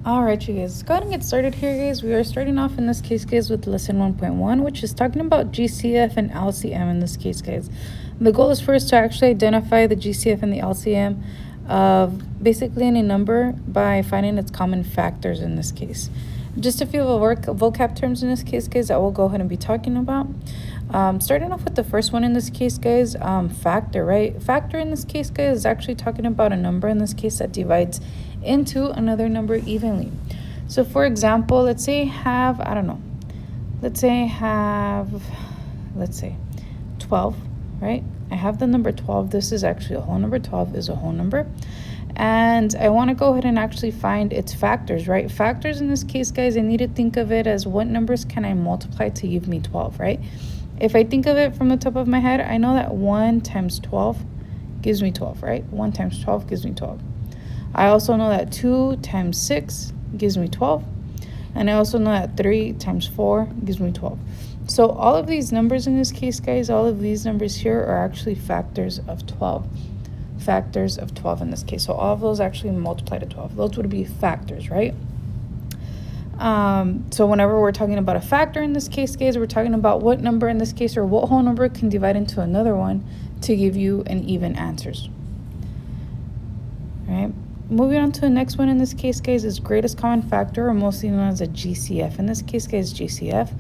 Alright, you guys, let's go ahead and get started here, guys. We are starting off in this case, guys, with lesson 1.1, which is talking about GCF and LCM in this case, guys. The goal is first to actually identify the GCF and the LCM of basically any number by finding its common factors in this case. Just a few vocab terms in this case, guys, that we'll go ahead and be talking about. Starting off with the first one in this case, guys, factor, right? Factor in this case, guys, is actually talking about a number in this case that divides into another number evenly. So for example, let's say have, I don't know, let's say 12, right? I have the number 12. This is actually a whole number. 12 is a whole number. And I want to go ahead and actually find its factors, right? Factors in this case, guys, I need to think of it as what numbers can I multiply to give me 12, right? If I think of it from the top of my head, I know that 1 times 12 gives me 12, right? 1 times 12 gives me 12. I also know that 2 times 6 gives me 12. And I also know that 3 times 4 gives me 12. So all of these numbers in this case, guys, all of these numbers here are actually factors of 12. Factors of 12 in this case. So all of those actually multiply to 12. Those would be factors, right? So whenever we're talking about a factor in this case, guys, we're talking about what number in this case or what whole number can divide into another one to give you an even answers. All right. Moving on to the next one in this case, guys, is greatest common factor, or mostly known as a GCF. In this case, guys, GCF.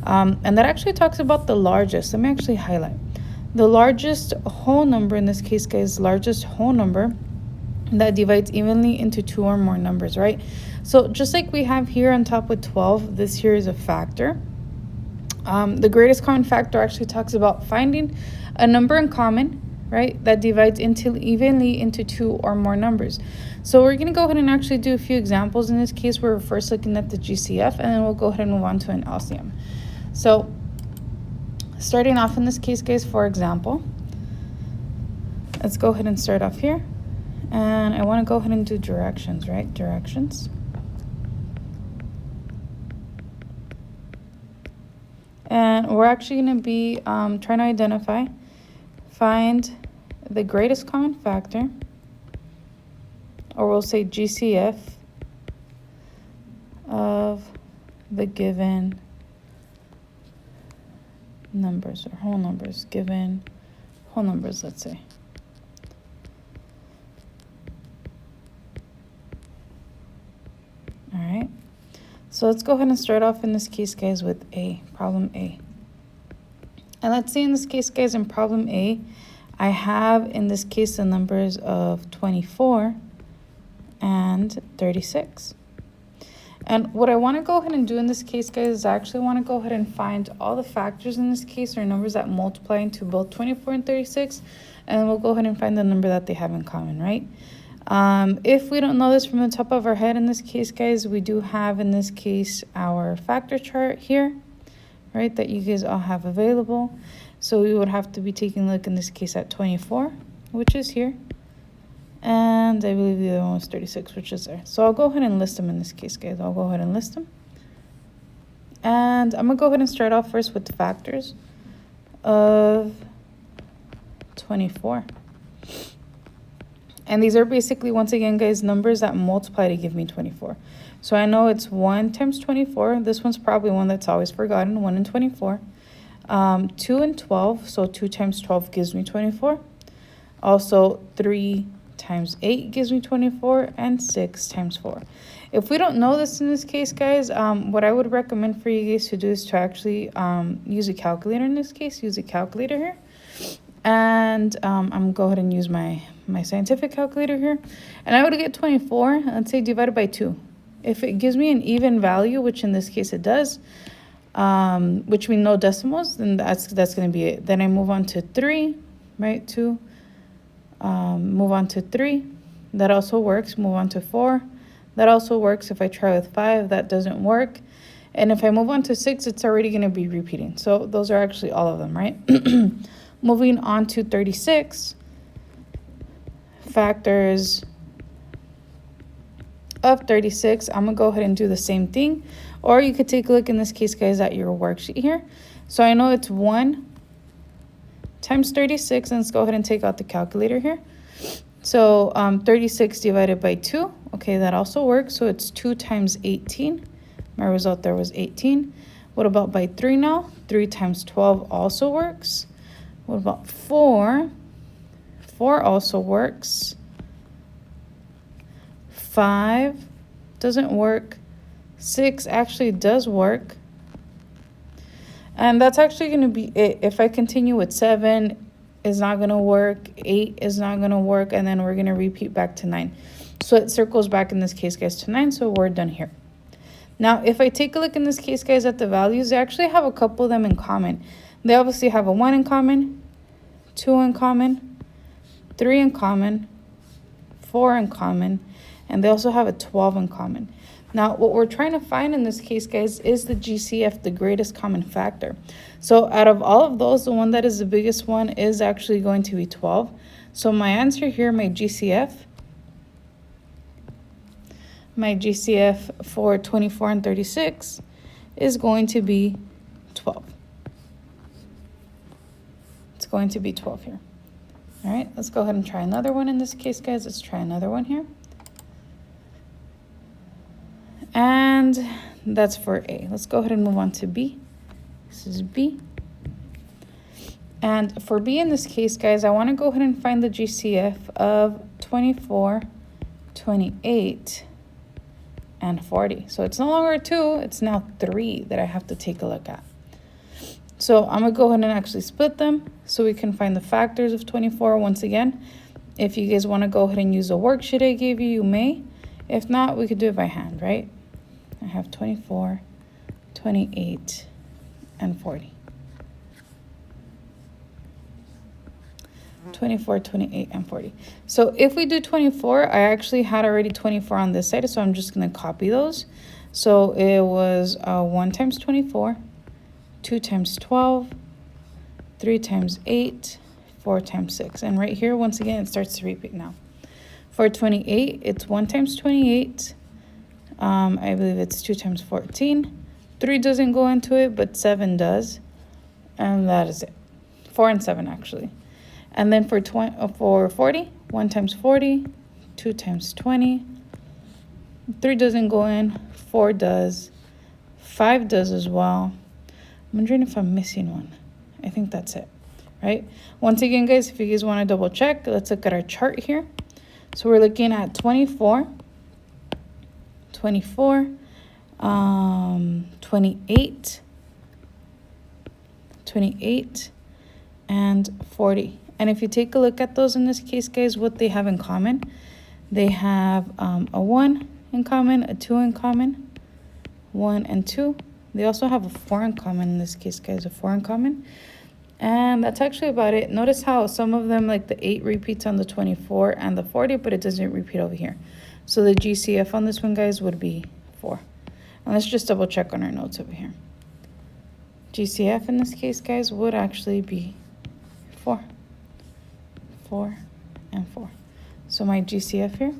And that actually talks about the largest. Let me actually highlight. The largest whole number in this case, guys, largest whole number that divides evenly into two or more numbers, right? So just like we have here on top with 12, this here is a factor. The greatest common factor actually talks about finding a number in common, right, that divides evenly into two or more numbers. So we're going to go ahead and actually do a few examples. In this case, we're first looking at the GCF, and then we'll go ahead and move on to an LCM. So starting off in this case, guys, for example, let's go ahead and start off here. And I want to go ahead and do directions, right? Directions. And we're actually going to be trying to find the greatest common factor, or we'll say GCF of the given numbers or whole numbers, given whole numbers, let's say. All right. So let's go ahead and start off in this case, guys, with A, problem A. And let's see in this case, guys, in problem A, I have in this case the numbers of 24 and 36. And what I want to go ahead and do in this case, guys, is I actually want to go ahead and find all the factors in this case or numbers that multiply into both 24 and 36. And we'll go ahead and find the number that they have in common, right? If we don't know this from the top of our head in this case, guys, we do have in this case our factor chart here, right, that you guys all have available. So we would have to be taking a look in this case at 24, which is here. And I believe the other one was 36, which is there. So I'll go ahead and list them in this case, guys. I'll go ahead and list them. And I'm going to go ahead and start off first with the factors of 24. And these are basically, once again, guys, numbers that multiply to give me 24. So I know it's 1 times 24. This one's probably one that's always forgotten, 1 and 24. 2 and 12, so 2 times 12 gives me 24. Also, 3 times 8 gives me 24, and 6 times 4. If we don't know this in this case, guys, what I would recommend for you guys to do is to actually use a calculator in this case. Use a calculator here. And I'm going to go ahead and use my scientific calculator here. And I would get 24, let's say, divided by 2. If it gives me an even value, which in this case it does, which we know decimals, then that's going to be it. Then I move on to 3, right? 2. Move on to 3. That also works. Move on to 4. That also works. If I try with 5, that doesn't work. And if I move on to 6, it's already going to be repeating. So those are actually all of them, right? Moving on to 36. Factors of 36. I'm going to go ahead and do the same thing. Or you could take a look in this case, guys, at your worksheet here. So I know it's 1 times 36. And let's go ahead and take out the calculator here. So 36 divided by 2, okay, that also works. So it's 2 times 18. My result there was 18. What about by 3 now? 3 times 12 also works. What about 4? 4 also works. 5 doesn't work. 6 actually does work. And that's actually going to be it. If I continue with 7, is not going to work. 8 is not going to work. And then we're going to repeat back to 9. So it circles back in this case, guys, to 9. So we're done here. Now, if I take a look in this case, guys, at the values, they actually have a couple of them in common. They obviously have a 1 in common, 2 in common, 3 in common, 4 in common, and they also have a 12 in common. Now, what we're trying to find in this case, guys, is the GCF, the greatest common factor. So out of all of those, the one that is the biggest one is actually going to be 12. So my answer here, my GCF for 24 and 36 is going to be 12. It's going to be 12 here. All right, let's go ahead and try another one in this case, guys. Let's try another one here. And that's for A. Let's go ahead and move on to B. This is B. And for B in this case, guys, I want to go ahead and find the GCF of 24, 28, and 40. So it's no longer 2, it's now 3 that I have to take a look at. So I'm going to go ahead and actually split them so we can find the factors of 24 once again. If you guys want to go ahead and use the worksheet I gave you, you may. If not, we could do it by hand, right? I have 24, 28, and 40. 24, 28, and 40. So if we do 24, I actually had already 24 on this side, so I'm just going to copy those. So it was 1 times 24, 2 times 12, 3 times 8, 4 times 6. And right here, once again, it starts to repeat now. For 28, it's 1 times 28. I believe it's 2 times 14. 3 doesn't go into it, but 7 does. And that is it. 4 and 7, actually. And then for 40, 1 times 40, 2 times 20. 3 doesn't go in, 4 does. 5 does as well. I'm wondering if I'm missing one. I think that's it, right? Once again, guys, if you guys want to double check, let's look at our chart here. So we're looking at 24, 28, 28, and 40. And if you take a look at those in this case, guys, what they have in common, they have a 1 in common, a 2 in common, 1 and 2. They also have a 4 in common in this case, guys, a 4 in common. And that's actually about it. Notice how some of them, like the 8 repeats on the 24 and the 40, but it doesn't repeat over here. So the GCF on this one, guys, would be 4. And let's just double check on our notes over here. GCF in this case, guys, would actually be 4. 4 and 4. So my GCF here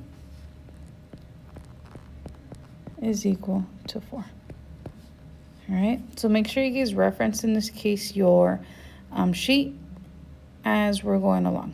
is equal to 4. All right, so make sure you guys reference in this case your sheet as we're going along.